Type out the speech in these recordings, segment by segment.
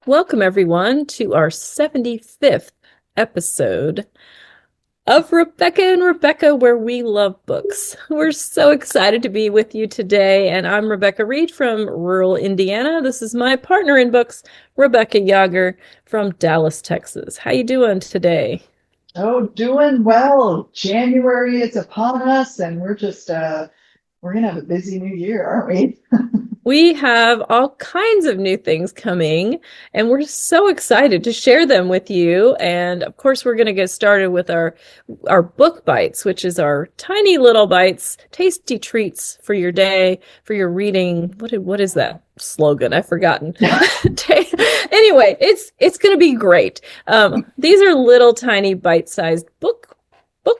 Welcome, everyone, to our 75th episode of Rebecca and Rebecca, where we love books. We're so excited to be with you today, and I'm Rebecca Reed from rural Indiana. This is my partner in books, Rebecca Yager from Dallas, Texas. How you doing today? Oh, doing well. January is upon us, and we're gonna have a busy new year, aren't we? We have all kinds of new things coming, and we're so excited to share them with you. And of course, we're going to get started with our book bites, which is our tiny little bites, tasty treats for your day, for your reading. What is that slogan? I've forgotten. Anyway, it's going to be great. These are little tiny bite-sized book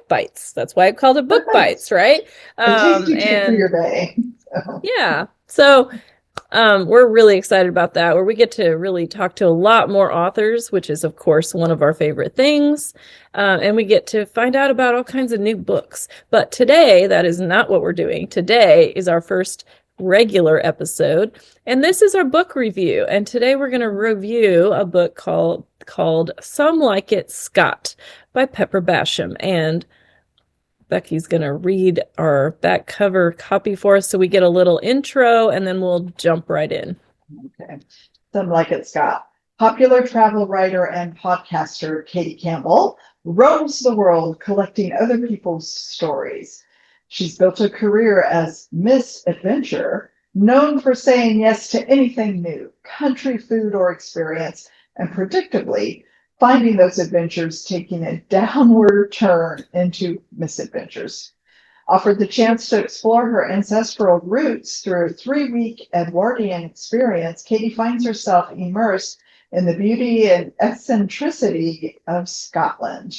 bites. That's why I called it book bites, right? A tasty treat for And your day. So, yeah. So we're really excited about that, where we get to really talk to a lot more authors, which is, of course, one of our favorite things. And we get to find out about all kinds of new books. But today, that is not what we're doing. Today is our first regular episode, and this is our book review. And today we're going to review a book called Some Like It Scot by Pepper Basham. And Becky's going to read our back cover copy for us so we get a little intro and then we'll jump right in. okay. Some Like It Scot. Popular travel writer and podcaster Katie Campbell roams the world collecting other people's stories. She's built a career as Miss Adventure, known for saying yes to anything new, country food or experience, and predictably finding those adventures taking a downward turn into misadventures. Offered the chance to explore her ancestral roots through a 3-week Edwardian experience, Katie finds herself immersed in the beauty and eccentricity of Scotland.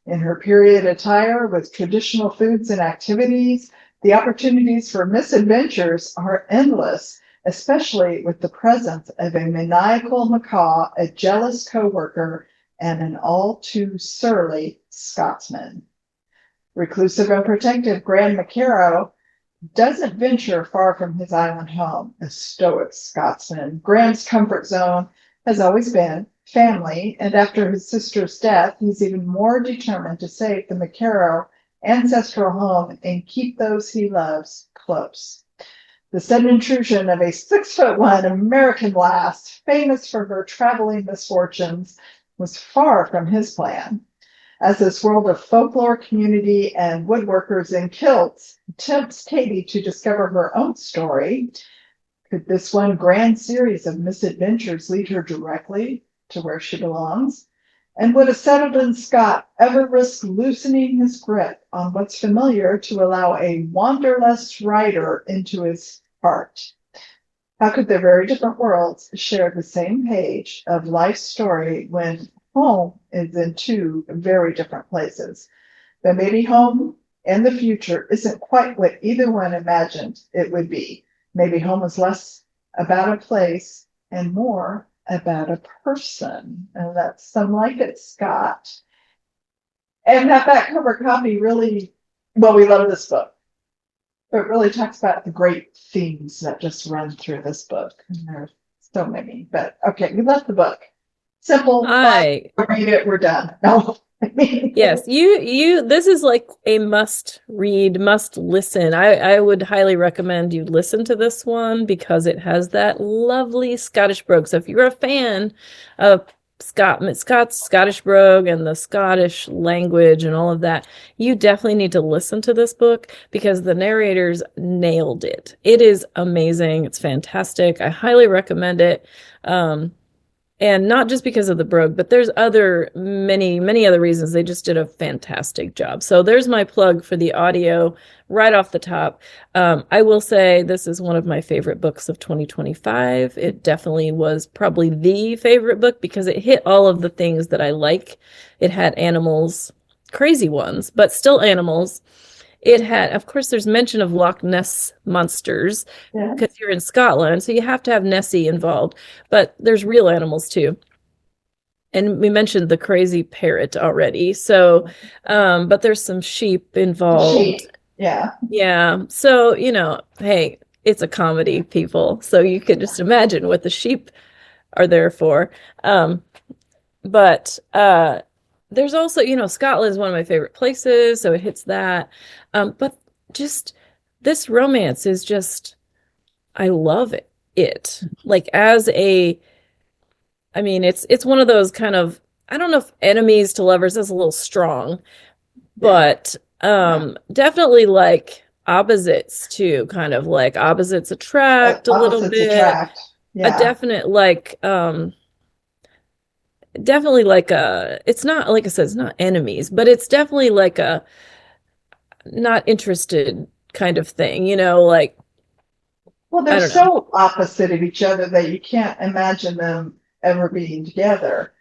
In her period attire with traditional foods and activities, the opportunities for misadventures are endless, especially with the presence of a maniacal macaw, a jealous co-worker, and an all too surly Scotsman. Reclusive and protective Graham McCarrow doesn't venture far from his island home, a stoic Scotsman. Graham's comfort zone has always been family, and after his sister's death, he's even more determined to save the McCarrow ancestral home and keep those he loves close. The sudden intrusion of a 6'1" American lass, famous for her traveling misfortunes, was far from his plan. As this world of folklore, community, and woodworkers in kilts tempts Katie to discover her own story, could this one grand series of misadventures lead her directly to where she belongs? And would a settled-in Scot ever risk loosening his grip on what's familiar to allow a wanderlust writer into his heart? How could their very different worlds share the same page of life's story when home is in two very different places? But maybe home in the future isn't quite what either one imagined it would be. Maybe home is less about a place and more about a person. And that's Some Like It Scot. And that back cover copy really, well, we love this book. It really talks about the great themes that just run through this book. And there are so many. But okay, we love the book. Simple, fun, I we read it, we're done. No, I mean, Yes, you this is like a must read, must listen. I would highly recommend you listen to this one because it has that lovely Scottish brogue. So if you're a fan of Scott's Scottish brogue and the Scottish language and all of that, you definitely need to listen to this book because the narrators nailed it. It is amazing. It's fantastic. I highly recommend it. And not just because of the brogue, but there's many other reasons. They just did a fantastic job. So there's my plug for the audio right off the top. I will say this is one of my favorite books of 2025. It definitely was probably the favorite book because it hit all of the things that I like. It had animals, crazy ones, but still animals. It had, of course, there's mention of Loch Ness monsters yeah. because you're in Scotland, so you have to have Nessie involved, but there's real animals too. And we mentioned the crazy parrot already. So, but there's some sheep involved. Sheep. Yeah. Yeah. So, hey, it's a comedy, people. So you could just imagine what the sheep are there for. Um, but there's also, Scotland is one of my favorite places, so it hits that. But just this romance is just, I love it. Like as a, I mean, it's one of those kind of, I don't know if enemies to lovers is a little strong, Yeah. but Yeah. definitely like opposites too, kind of like opposites attract a little Opposites bit. attract. A Yeah. definite like definitely like a, it's not, like I said, it's not enemies, but it's definitely like a not interested kind of thing, like Well, they're I don't know. so opposite of each other that you can't imagine them ever being together.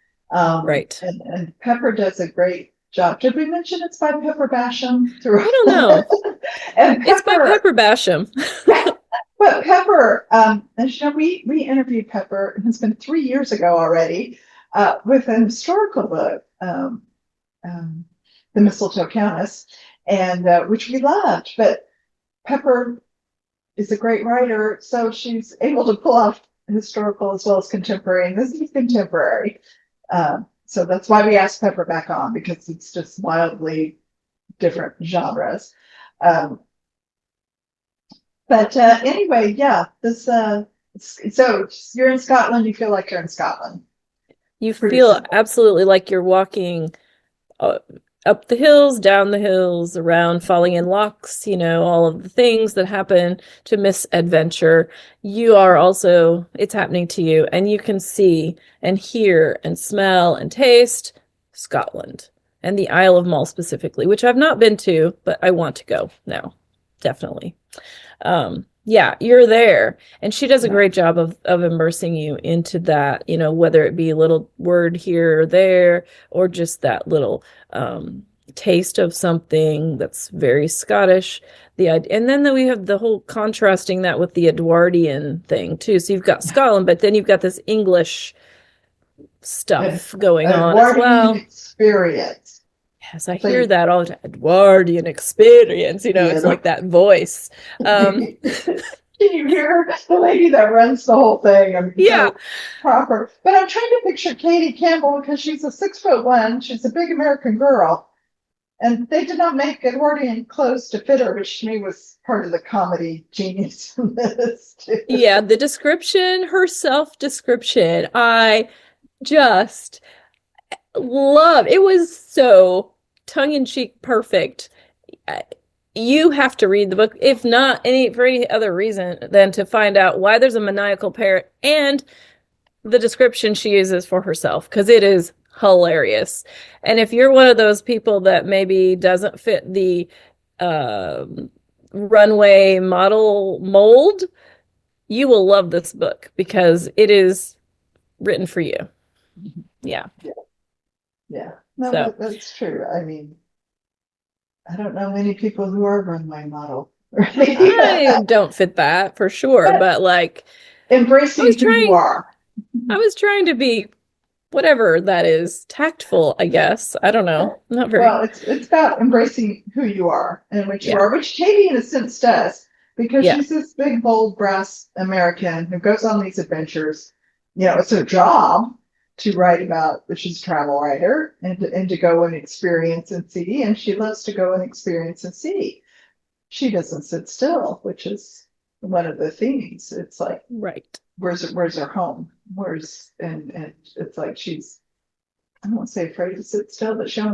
Right. And Pepper does a great job. Did we mention it's by Pepper Basham through? I don't know. And It's by Pepper, Pepper Basham. but Pepper, as you know, we interviewed Pepper, and it's been 3 years ago already, with an historical book, um, The Mistletoe Countess, and which we loved. But Pepper is a great writer, so she's able to pull off historical as well as contemporary, and this is contemporary. So that's why we asked Pepper back on, because it's just wildly different genres. Um, but anyway, yeah, this. So you're in Scotland. You feel like you're in Scotland. You Pretty feel simple. absolutely like you're walking uh, up the hills, down the hills, around falling in locks, all of the things that happen to misadventure. You are also, it's happening to you, and you can see and hear and smell and taste Scotland and the Isle of Mull specifically, which I've not been to, but I want to go now. Definitely. Yeah, you're there. And she does a Yeah. great job of immersing you into that, whether it be a little word here or there, or just that little taste of something that's very Scottish. And then we have the whole contrasting that with the Edwardian thing too. So you've got Scotland, but then you've got this English An stuff going on as Edwardian well. Experience. Yes, I So hear that all the time. Edwardian Experience, yeah. it's like that voice. Um, Can you hear the lady that runs the whole thing? I mean, yeah, so proper. But I'm trying to picture Katie Campbell because she's a 6'1". She's a big American girl. And they did not make Edwardian clothes to fit her, which to me was part of the comedy genius in this too. yeah, the description, her self description, I just love. It was so tongue in cheek perfect. You have to read the book, if not any for any other reason than to find out why there's a maniacal parrot and the description she uses for herself, because it is hilarious. And if you're one of those people that maybe doesn't fit the runway model mold, you will love this book because it is written for you. Yeah. Yeah, yeah. No, So that's true. I mean, I don't know many people who are runway model. I don't fit that for sure, But but like I embracing was who you trying are. I was trying to be whatever that is, tactful, I guess. I don't know. Not very. Well, it's about embracing who you are and what you Yeah. are, which Katie in a sense does, because Yeah. she's this big, bold, brass American who goes on these adventures. It's her job to write about. She's a travel writer and to go and experience and see, and she loves to go and experience and see. She doesn't sit still, which is one of the themes. It's like, Right. where's her home? And it's like she's, I don't want to say afraid to sit still, but she don't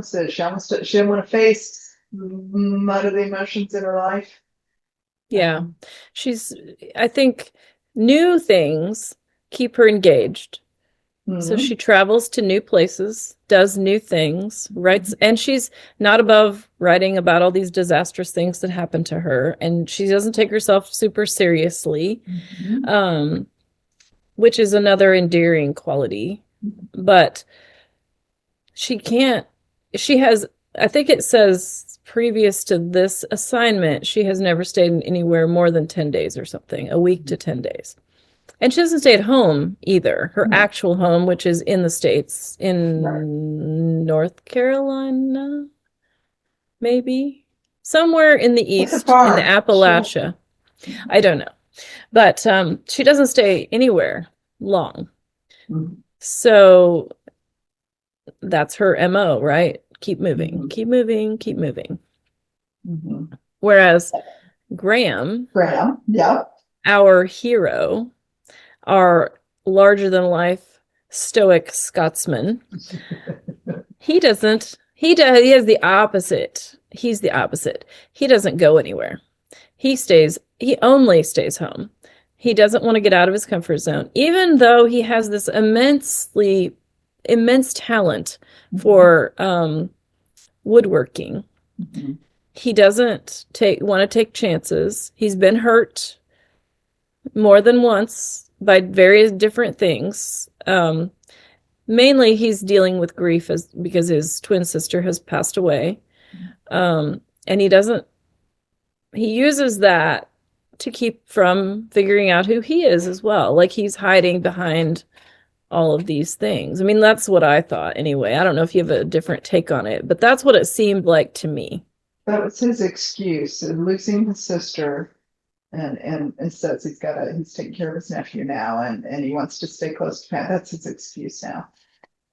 want to face a lot of the emotions in her life. Yeah. Um, She's, I think new things keep her engaged. So she mhm, travels to new places, does new things, writes, and she's not above writing about all these disastrous things that happen to her. And she doesn't take herself super seriously, mhm, um, which is another endearing quality. But she can't, she has, I think it says previous to this assignment, she has never stayed anywhere more than 10 days or something, a week to 10 days. And she doesn't stay at home either. Her no, actual home, which is in the States, right. in North Carolina, maybe somewhere in the It's a east, in the farm. Appalachia. I don't know. But she doesn't stay anywhere long. Mhm. So that's her MO, right? Keep moving, Mhm. keep moving, keep moving. Mhm. Whereas Graham, Graham, yep. our hero, our larger than life stoic Scotsman, he has the opposite. He's the opposite. He doesn't go anywhere. He only stays home. He doesn't want to get out of his comfort zone, even though he has this immense talent Mhm. for woodworking. Mhm. He doesn't want to take chances. He's been hurt more than once by various different things. Mainly, he's dealing with grief because his twin sister has passed away. And he uses that to keep from figuring out who he is as well. Like he's hiding behind all of these things. I mean, that's what I thought anyway. I don't know if you have a different take on it, but that's what it seemed like to me. That was his excuse, losing his sister, and says he's taking care of his nephew now, and he wants to stay close to Pat. That's his excuse now,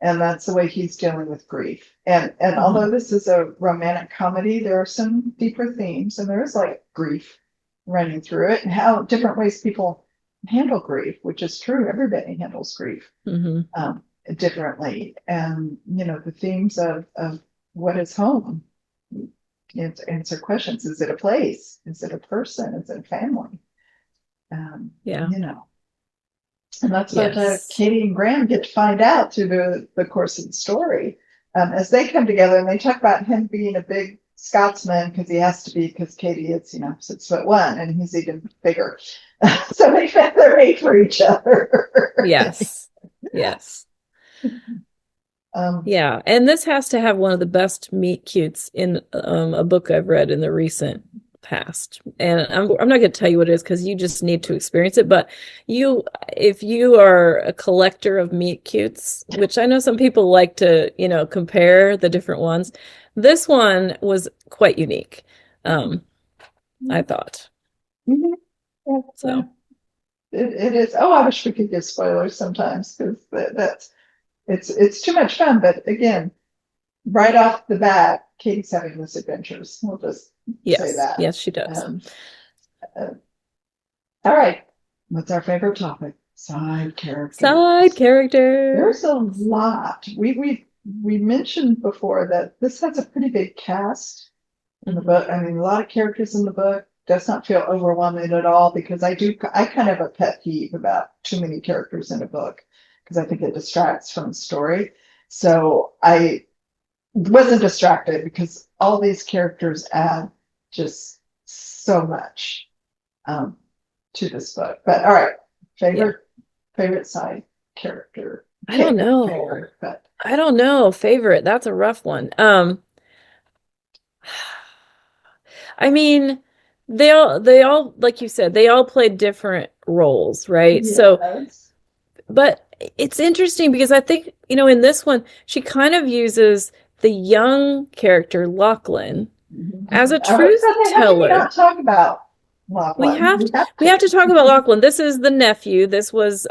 and that's the way he's dealing with grief. And although Mhm. this is a romantic comedy, there are some deeper themes, and there is like grief running through it, and how different ways people handle grief, which is true. Everybody handles grief Mhm. differently, and the themes of what is home. Answer questions. Is it a place? Is it a person? Is it a family? Um, Yeah. you know, and that's what Yes. Katie and Graham get to find out through the course of the story, as they come together, and they talk about him being a big Scotsman because he has to be, because Katie is 6'1" and he's even bigger. So they're made for each other. Yes. Yes. um, Yeah. And this has to have one of the best meet cutes in a book I've read in the recent past. And I'm not going to tell you what it is because you just need to experience it. But if you are a collector of meet cutes, which I know some people like to, compare the different ones, this one was quite unique. Um, I thought mhm, yeah, yeah. so. It is. Oh, I wish we could give spoilers sometimes, because that's it's too much fun. But again, right off the bat, Katie's having misadventures. We'll just say Yes. that. Yes, she does. Um, uh, all right. What's our favorite topic? Side Side characters. There's character. a lot. We mentioned before that this has a pretty big cast in the Mhm. book. I mean, a lot of characters in the book. Does not feel overwhelming at all, because I kind of have a pet peeve about too many characters in a book, because I think it distracts from the story. So I wasn't distracted, because all these characters add just so much um, to this book. But all right, Yeah. favorite side character. I don't Can't pick a know. favorite, but I don't know. Favorite. That's a rough one. I mean, they all, like you said, they all played different roles, right? So, yes. but it's interesting because I think, in this one, she kind of uses the young character, Lachlan, as a I was truth gonna say, how can we teller. not talk about We Lachlan? have We to, have we to. have to talk about Lachlan. This is the nephew. This was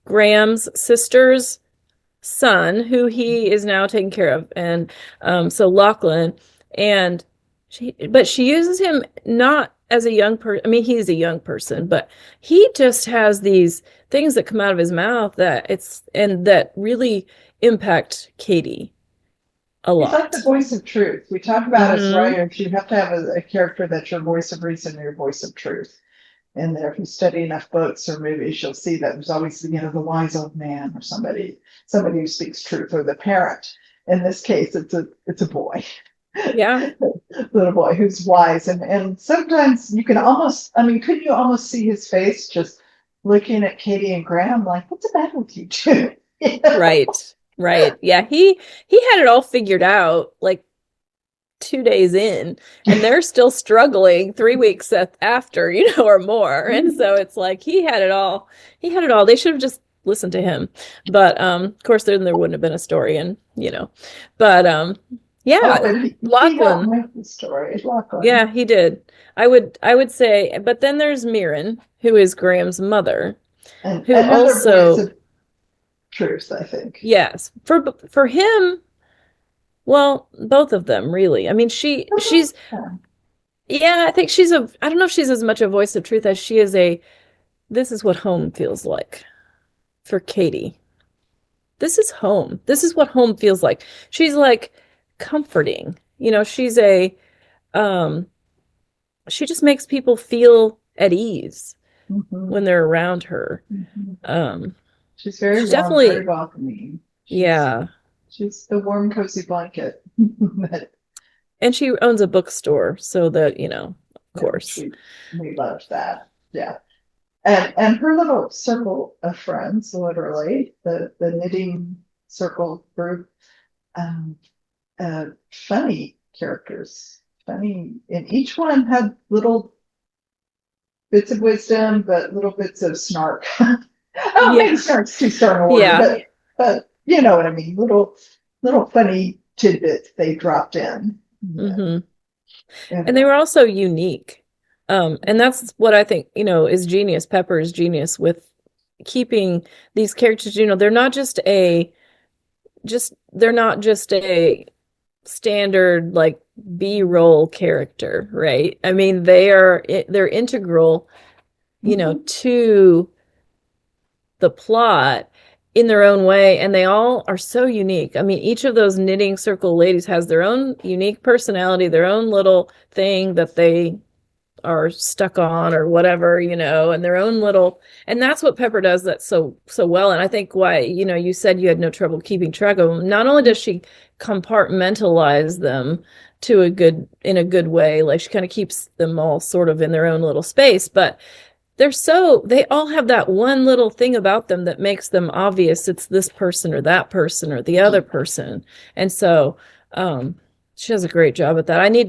Graham's sister's son, who he is now taking care of. And so Lachlan, and but she uses him not as a young person. I mean, he's a young person, but he just has these things that come out of his mouth that really impact Katie a He's like the lot. voice of truth. We talk about as Mm-hmm. writers, you have to have a character that's your voice of reason or your voice of truth. And there, if you study enough books or movies, you'll see that there's always, the wise old man, or somebody who speaks truth, or the parent. In this case, it's a boy, Yeah. little boy who's wise. And sometimes you can almost, I mean, couldn't you almost see his face just looking at Katie and Graham like, what's the matter with you two? Right. Right. Yeah. He had it all figured out like 2 days in, and they're still struggling 3 weeks after, or more. And so it's like he had it all. They should have just listened to him. But of course then there wouldn't have been a story. And but Oh, yeah, but he helped Lachlan. make the story. Lachlan. Yeah, he did. I would say, but then there's Mirren, who is Graham's mother, And who another voice also of truth, I think. Yes. For him, well, both of them really. I mean, she's Yeah. yeah, I think she's a I don't know if she's as much a voice of truth as she is a this is what home feels like for Katie. This is home. This is what home feels like. She's like comforting. You know, um she just makes people feel at ease Hmm. when they're around her. Hmm. Um She's very she's warm, very definitely welcoming. yeah. She's the warm, cozy blanket. That, And she owns a bookstore, so that, you know, of yeah, course. we love that. Yeah. And her little circle of friends, literally, the knitting circle group, um, funny characters. Funny, and each one had little bits of wisdom, but little bits of snark. Oh, maybe Yeah. snark's too strong a word, Yeah. but you know what I mean. Little funny tidbits they dropped in. Yeah. Hmm. And And they were also unique. And that's what I think, you know, is genius. Pepper is genius with keeping these characters, you know, they're not just a standard like B-roll character, right? I mean, they're integral, you know, mhm, to the plot in their own way, and they all are so unique. I mean, each of those knitting circle ladies has their own unique personality, their own little thing that they are stuck on or whatever, you know, and their own little, and that's what Pepper does that's so well. And I think why, you know, you said you had no trouble keeping track of them. Not only does she compartmentalize them in a good way, like she kind of keeps them all sort of in their own little space, but they all have that one little thing about them that makes them obvious it's this person or that person or the other person. And so she does a great job at that. I need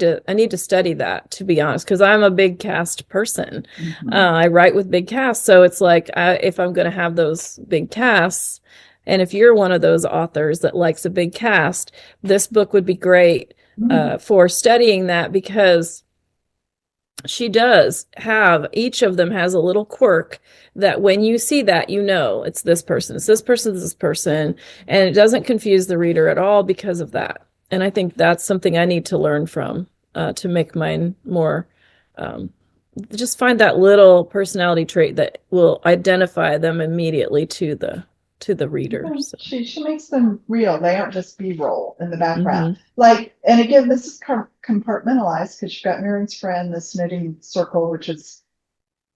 to study that, to be honest, because I'm a big cast person. mhm. I write with big casts, so it's like if I'm going to have those big casts, and if you're one of those authors that likes a big cast, this book would be great Mhm. for studying that, because she does have each of them has a little quirk that when you see that, you know, it's this person, it's this person, this person, and it doesn't confuse the reader at all because of that. And I think that's something I need to learn from to make mine more um, just find that little personality trait that will identify them immediately to the reader. Yeah, So she makes them real. They aren't just B-roll in the background. hmm Like, and again, this is compartmentalized because you've got Mary's friend, this knitting circle, which is,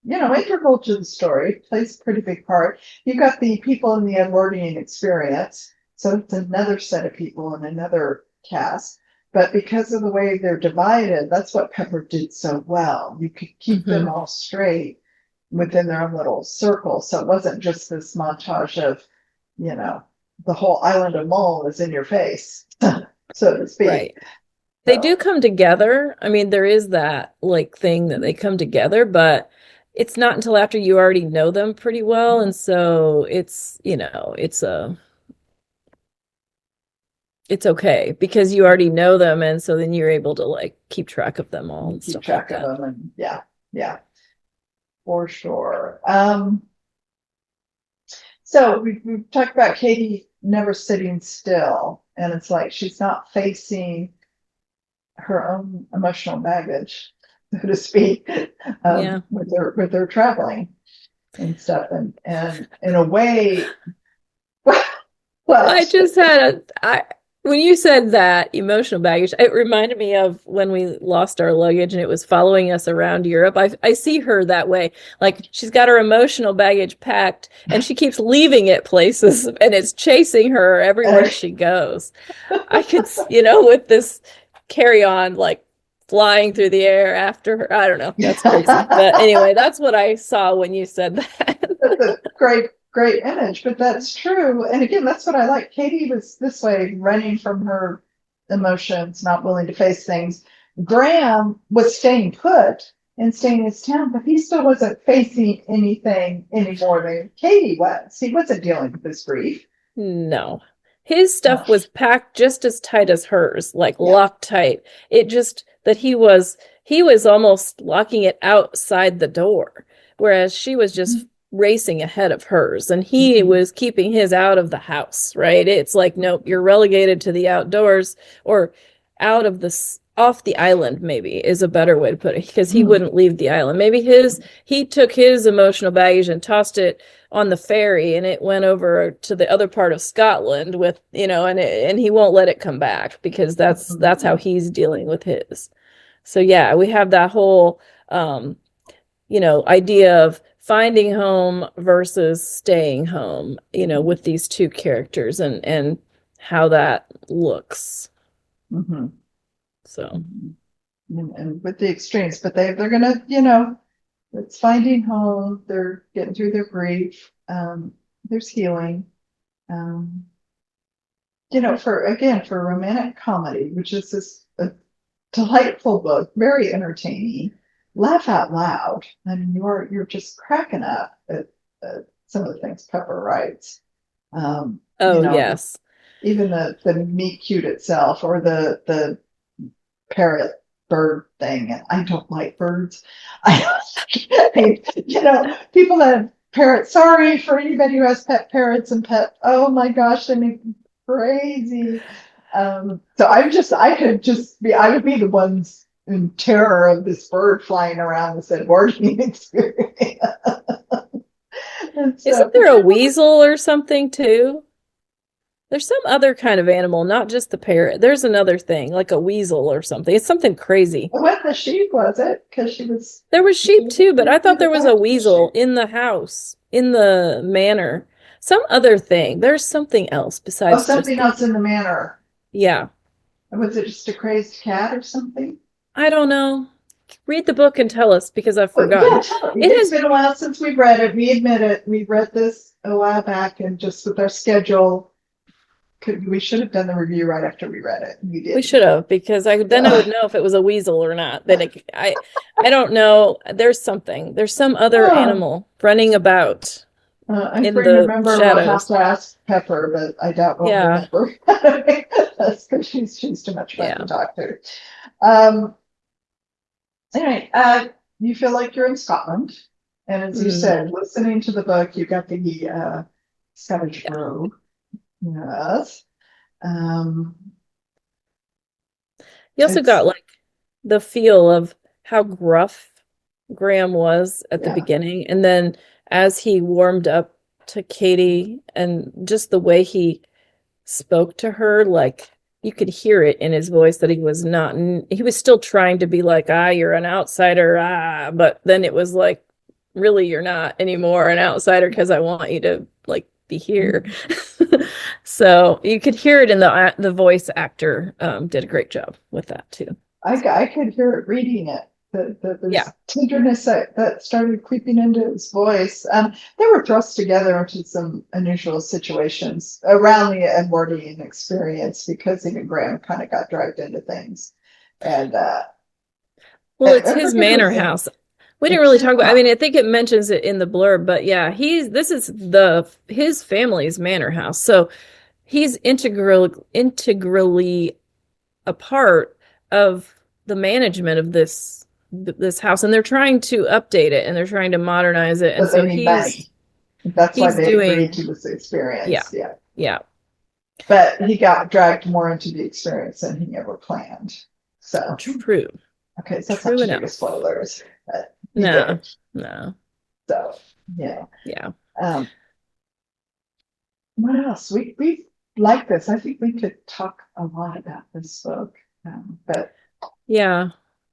you know, integral to the story, plays a pretty big part. You've got the people in the Edwardian Experience, so it's another set of people and another cast. But because of the way they're divided, that's what Pepper did so well. You could keep them hmm all straight within their own little circle. So it wasn't just this montage of, you know, the whole island of Mull is in your face, so to speak. right. They do So come together. I mean, there is that like thing that they come together, but it's not until after you already know them pretty well. And so it's, you know, it's okay because you already know them. And so then you're able to like keep track of them all you and keep stuff like track of that. them, and yeah, yeah, for sure. So we've talked about Katie never sitting still, and it's like she's not facing her own emotional baggage, so to speak, Yeah. with her traveling and stuff, and in a way, I what? just had when you said that emotional baggage, it reminded me of when we lost our luggage and it was following us around Europe. I see her that way. Like she's got her emotional baggage packed and she keeps leaving it places and it's chasing her everywhere she goes. I could, you know, with this carry on like flying through the air after her. I don't know. That's crazy. But anyway, that's what I saw when you said That's that. a great image, but that's true. And again, that's what I like. Katie was this way, running from her emotions, not willing to face things. Graham was staying put and staying in his town, but he still wasn't facing anything any more than Katie was. He wasn't dealing with his grief. No. His stuff Oh, was packed just as tight as hers, like yeah. locked tight. It just that he was almost locking it outside the door, whereas she was just racing ahead of hers, and he Mhm. was keeping his out of the house, right? It's like, nope, you're relegated to the outdoors, or out of the off the island, maybe is a better way to put it, because he Mhm. wouldn't leave the island. Maybe he took his emotional baggage and tossed it on the ferry, and it went over to the other part of Scotland with, and he won't let it come back, because that's how he's dealing with his. So yeah, we have that whole idea of finding home versus staying home, with these two characters, and how that looks. Mhm. So Mhm. And with the extremes, but they're gonna, it's finding home. They're getting through their grief. There's healing. Um, for romantic comedy, which is this a delightful book, very entertaining. Laugh out loud. I mean, you're just cracking up at some of the things Pepper writes. Um, you oh know, yes. even the meet cute itself, or the parrot bird thing. And I don't like birds. I, people that have parrots. Sorry for anybody who has pet parrots and pet. Oh my gosh, they make me crazy. So I would be the ones in terror of this bird flying around this Edwardian experience. And so, Isn't there a weasel or something too? There's some other kind of animal, not just the parrot. There's another thing, like a weasel or something. It's something crazy. what the sheep was it? Because There was she sheep too, but I through thought the there was a back of the weasel sheep. in the house, in the manor. Some other thing. There's something else Oh, besides just something the, else in the manor. yeah. Was it just a crazy cat or something? I don't know. Read the book and tell us, because I've Well, yeah, forgotten. totally. It It's has, been a while since we've read it. We admit it. We read this a while back, and just with our schedule, we should have done the review right after we read it. We we didn't. should have, because then I So, would know if it was a weasel or not. Then I don't know. There's something. There's some other oh, animal running about I'm in trying to the remember. We'll have shadows. to ask Pepper, but I doubt we'll Yeah. remember. That's because she's too much fun to Yeah. talk to. Um, anyway, you feel like you're in Scotland, and as you said, Mhm. listening to the book, you got the Scottish Yeah. brogue. Yes. Um, You also got it's like the feel of how gruff Graham was at the yeah. beginning, and then as he warmed up to Katie, and just the way he spoke to her, like you could hear it in his voice that he was not, he was still trying to be like, you're an outsider, but then it was like, really, you're not anymore an outsider, because I want you to like be here. So you could hear it in the voice actor did a great job with that too. I could hear it reading it. That Yeah, there's tenderness that started creeping into his voice. They were thrust together into some unusual situations around the Edwardian experience because even Graham kind of got dragged into things. And well, it's I his forget who manor was in house. We didn't it's really his talk about, I mean, house. I think it mentions it in the blurb, but yeah, this is the his family's manor house, so he's integrally a part of the management of this house, and they're trying to update it, and they're trying to modernize it, and But they so need he's money. That's why he's they agreed doing, to this yeah, experience. Yeah. yeah, But he got dragged more into the experience than he ever planned. So, true, okay, so that's not true too big of enough. spoilers, but he No, did. no, So, yeah. yeah, Um, what else? We like this. I think we could talk a lot about this book, but yeah.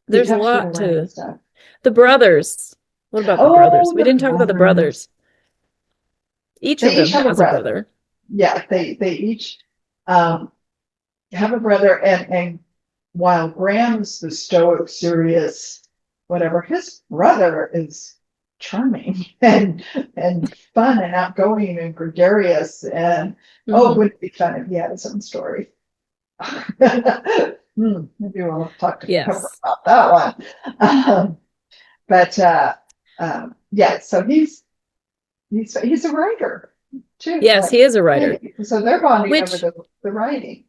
you'd There's a have to do the lot writing to stuff. the brothers. What about the brothers? Oh, We the didn't talk about the brothers. brothers. Each of They each them have a has a brother. brother. Yeah, they each um, have a brother, and while Graham's the stoic, serious, whatever, his brother is charming and fun and outgoing and gregarious. And oh, Hmm. would it be fun if he had his own story? Maybe we'll talk to Pepper Yes. about that one. But yeah, so he's a writer too, Yes, like he is a writer. Katie. So they're bonding over Which, the writing.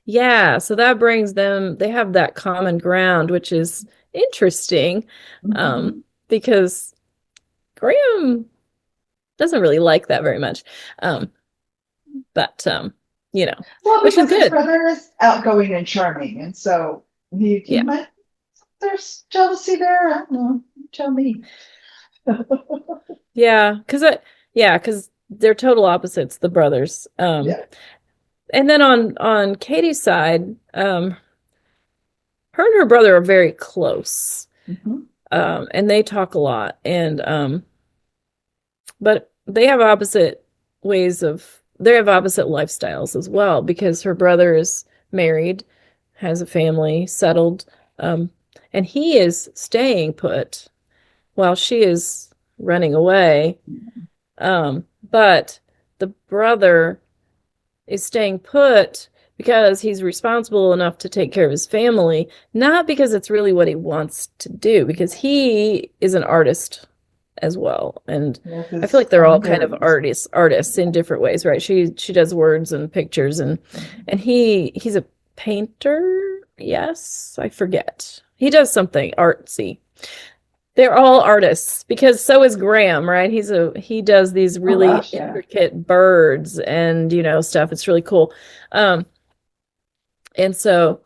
yeah, so that brings them, they have that common ground, which is interesting, Mhm. because Graham, doesn't really like that very much. But you know, Well, which is because his good. brother is outgoing and charming, and so he Yeah. might, there's jealousy there. I don't know. You tell me. Yeah, because they're total opposites, the brothers. Yeah. And then on Katie's side, her and her brother are very close. Mhm. And they talk a lot. And but they have opposite lifestyles as well because her brother is married, has a family, settled, um, and he is staying put while she is running away. But the brother is staying put because he's responsible enough to take care of his family, not because it's really what he wants to do, because he is an artist as well. And With I feel like his they're all own kind of heritage. artists in different ways, right? She does words and pictures and he's a painter. Yes, I forget. He does something artsy. They're all artists because so is Graham, right? He does these Oh really gosh, yeah. intricate birds and stuff. It's really cool. Um, and so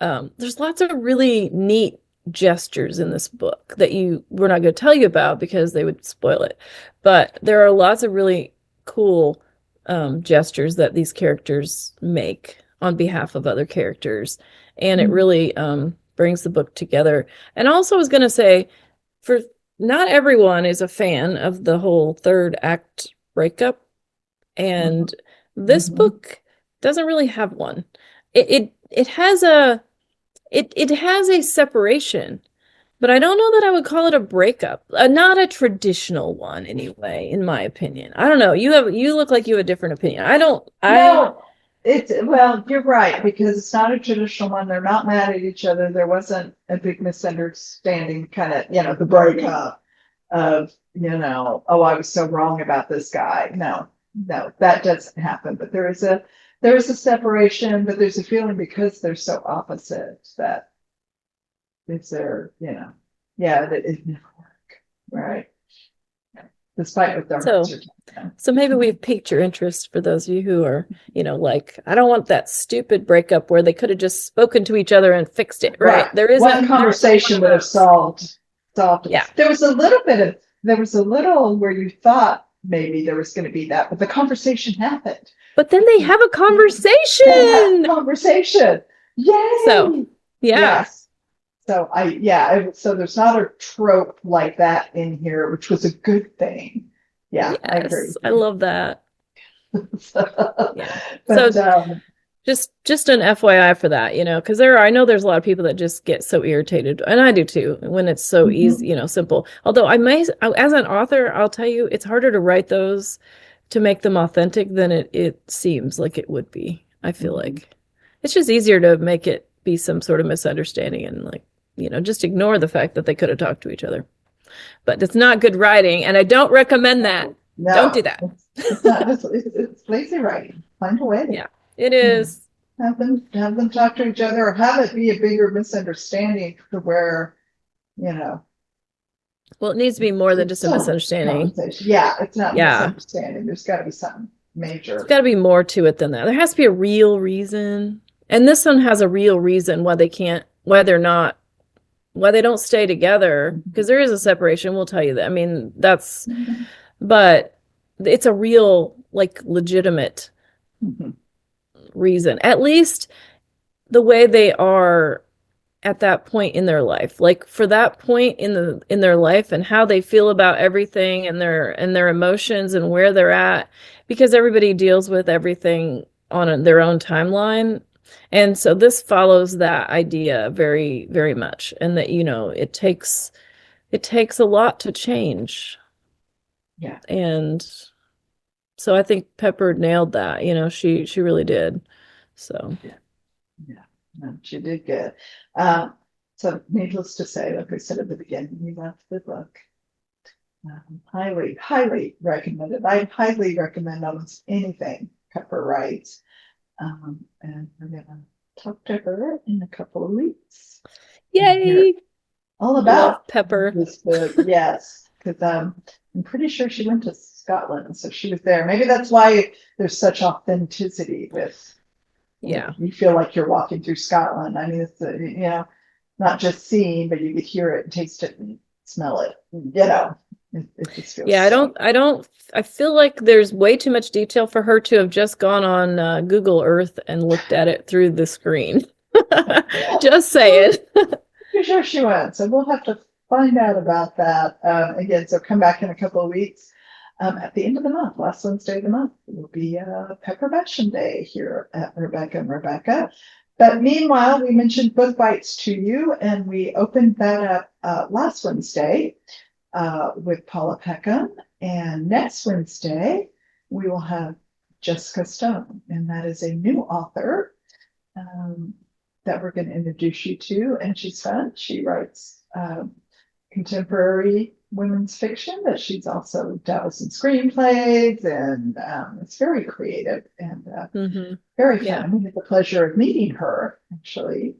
there's lots of really neat gestures in this book that we're not going to tell you about because they would spoil it. But there are lots of really cool gestures that these characters make on behalf of other characters, and it Mhm. really brings the book together. And also, I was going to say, for not everyone is a fan of the whole third act breakup, Mhm. and this Mhm. book doesn't really have one. It has a separation, but I don't know that I would call it a breakup. Not a traditional one anyway, in my opinion. I don't know. You look like you have a different opinion. I don't I No, it's well, you're right, because it's not a traditional one. They're not mad at each other. There wasn't a big misunderstanding, kind of, the breakup of, oh, I was so wrong about this guy. No, no, that doesn't happen. But there is a separation, but there's a feeling because they're so opposite that it's there, yeah, that it never work, right? Despite what their hearts so are telling so maybe we've piqued your interest for those of you who are, like, I don't want that stupid breakup where they could have just spoken to each other and fixed it, right? Right. One There isn't one conversation of would have those. solved it. Yeah. There was a little where you thought maybe there was going to be that, but the conversation happened. But then they have a They had a conversation. conversation. So, Yay! yeah. Yes. So so there's not a trope like that in here, which was a good thing. Yeah, I agree Yes, with I you. love that. Yeah. So But just an FYI for that, because I know there's a lot of people that just get so irritated, and I do too, when it's so easy, mhm, simple. Although as an author, I'll tell you, it's harder to write those to make them authentic than it seems like it would be. I feel mhm. like it's just easier to make it be some sort of misunderstanding and like, just ignore the fact that they could have talked to each other. But it's not good writing, and I don't recommend that. Don't do No, that. it's not. It's lazy writing. Find a way. Yeah, it Hmm. is. Have them talk to each other, or have it be a bigger misunderstanding to where, you know, Well, it needs to be more than it's just a still misunderstanding. conversation. Yeah, it's not Yeah. misunderstanding. There's got to be something There's major. got to be more to it than that. There has to be a real reason. And this one has a real reason why they don't stay together. Because there is a separation. We'll tell you that. I mean, Mhm. but it's a real, like, legitimate Mhm. reason. At least the way they are at that point in their life, like for that point in their life and how they feel about everything and their emotions and where they're at, because everybody deals with everything on their own timeline. And so this follows that idea very, very much, and that it takes a lot to change. Yeah, And so I think Pepper nailed that. She really did. So yeah, yeah. No, she did good. Um, so needless to say, like I said at the beginning, we left the book. Highly, highly recommended. I highly recommend almost anything Pepper writes. And we're gonna talk to her in a couple of weeks and hear yay, all love about Pepper. this book. Yes, because I'm pretty sure she went to Scotland, so she was there. Maybe that's why there's such authenticity with, Yeah. you feel like you're walking through Scotland. I mean, it's, not just seeing, but you could hear it and taste it and smell it. It just feels Yeah, so. I feel like there's way too much detail for her to have just gone on Google Earth and looked at it through the screen. Just saying. Pretty sure she went, so we'll have to find out about that again. So come back in a couple of weeks. At the end of the month, last Wednesday of the month, will be Pepper Basham Day here at Rebecca and Rebecca. But meanwhile, we mentioned Book Bites to you, and we opened that up last Wednesday with Paula Peckham. And next Wednesday, we will have Jessica Stone, and that is a new author that we're going to introduce you to. And she's fun. She writes contemporary women's fiction, but she's also dabbles in screenplays, and it's very creative and very fun. Yeah. We had the pleasure of meeting her actually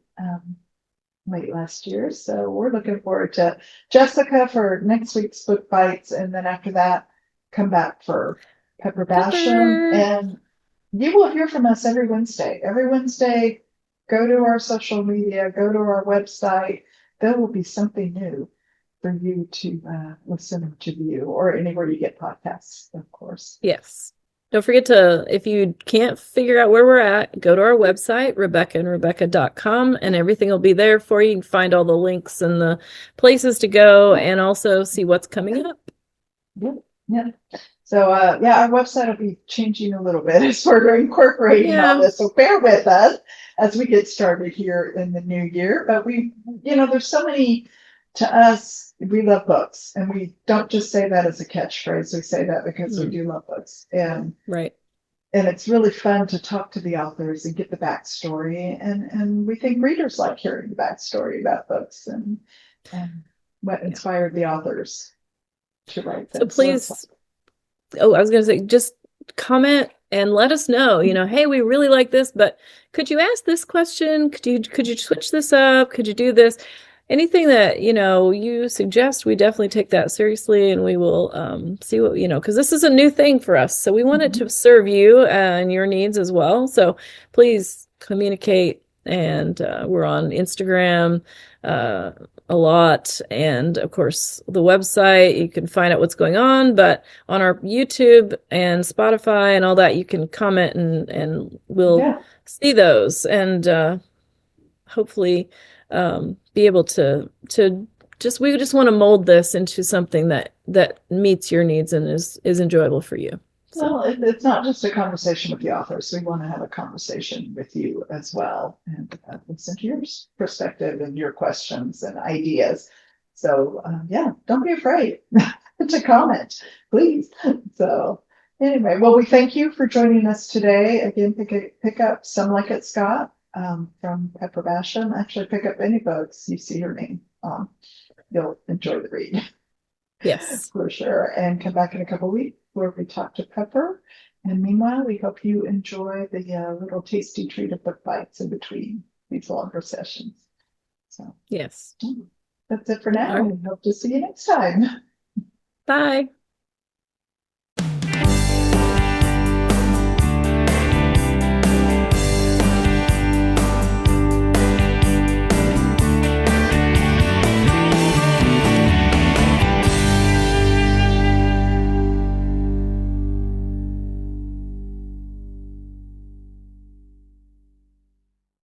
late last year, so we're looking forward to Jessica for next week's Book Bites, and then after that, come back for Pepper Basham, Pepper. and you will hear from us every Wednesday. Every Wednesday, go to our social media, go to our website. There will be something new for you to listen to view, or anywhere you get podcasts, of course. Yes. Don't forget to, if you can't figure out where we're at, go to our website, RebeccaandRebecca.com, and everything will be there for you. You can find all the links and the places to go, and also see what's coming up. Yeah. So our website will be changing a little bit as we're incorporating all this. So bear with us as we get started here in the new year. But there's so many, to us, we love books, and we don't just say that as a catchphrase. We say that because we do love books, and right. And it's really fun to talk to the authors and get the backstory. And we think readers like hearing the backstory about books and what inspired the authors to write them. So please, I was going to say, just comment and let us know, hey, we really like this, but could you ask this question? Could you switch this up? Could you do this? Anything that, you suggest, we definitely take that seriously, and we will see what, because this is a new thing for us. So we want it to serve you and your needs as well. So please communicate. And we're on Instagram a lot. And of course, the website, you can find out what's going on. But on our YouTube and Spotify and all that, you can comment, and we'll see those. And hopefully be able to we just want to mold this into something that meets your needs and is enjoyable for you. Well, it's not just a conversation with the authors. We want to have a conversation with you as well, and listen to your perspective and your questions and ideas. So don't be afraid to comment, please. So anyway, well, we thank you for joining us today. Again, pick up Some Like It Scot from Pepper Basham. Actually, pick up any books you see her name on. You'll enjoy the read. Yes. For sure. And come back in a couple of weeks where we talk to Pepper. And meanwhile, we hope you enjoy the little tasty treat of Book Bites in between these longer sessions. So yes. That's it for now. Right. We hope to see you next time. Bye.